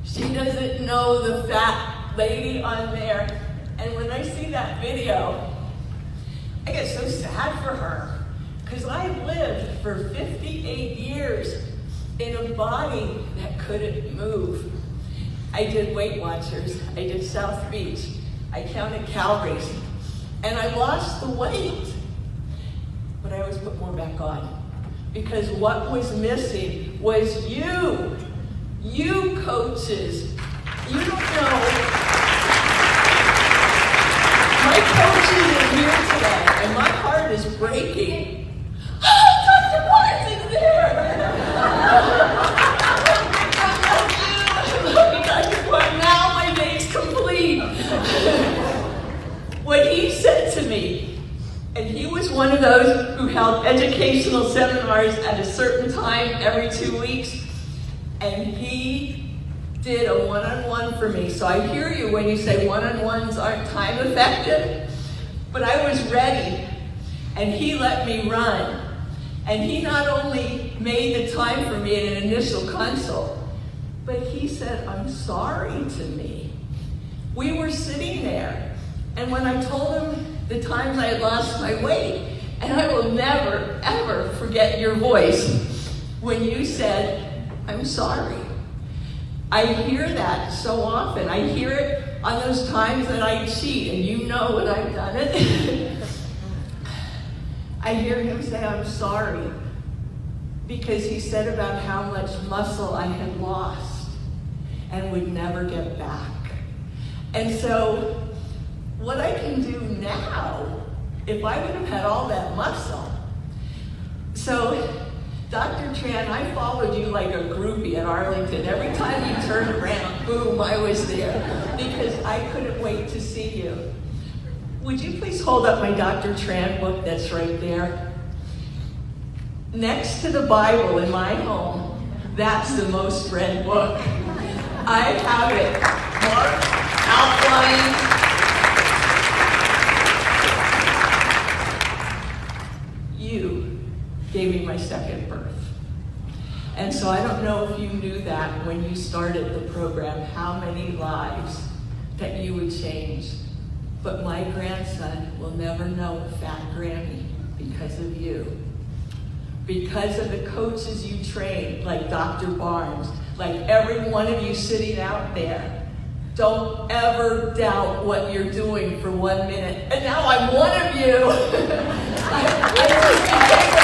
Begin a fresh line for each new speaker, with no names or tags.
She doesn't know the fat lady on there. And when I see that video, I get so sad for her. Because I've lived for 58 years in a body that couldn't move. I did Weight Watchers, I did South Beach, I counted calories, and I lost the weight. But I always put more back on. Because what was missing was you. You coaches. You don't know. My coaches are here today, and my heart is breaking. Oh, Dr. Barnes is there! I love you, Dr. Barnes. Now my day's complete. What he said to me, and he was one of those who held educational seminars at a certain time every 2 weeks, and he did a one-on-one for me. So I hear you when you say one-on-ones aren't time effective, but I was ready, and he let me run. And he not only made the time for me in an initial consult, but he said, I'm sorry to me. We were sitting there, and when I told him the times I had lost my weight, and I will never, ever forget your voice when you said, I'm sorry. I hear that so often. I hear it on those times that I cheat, and you know when I've done it. I hear him say, I'm sorry, because he said about how much muscle I had lost and would never get back. And so, what I can do now, if I would have had all that muscle. So, Dr. Tran, I followed you like a groupie at Arlington. Every time you turned around, boom, I was there, because I couldn't wait to see you. Would you please hold up my Dr. Tran book that's right there? Next to the Bible in my home, that's the most read book. I have it marked, outlined. You gave me my second birth. And so I don't know if you knew that when you started the program, how many lives that you would change. But my grandson will never know a fat granny because of you. Because of the coaches you trained, like Dr. Barnes, like every one of you sitting out there. Don't ever doubt what you're doing for 1 minute. And now I'm one of you. I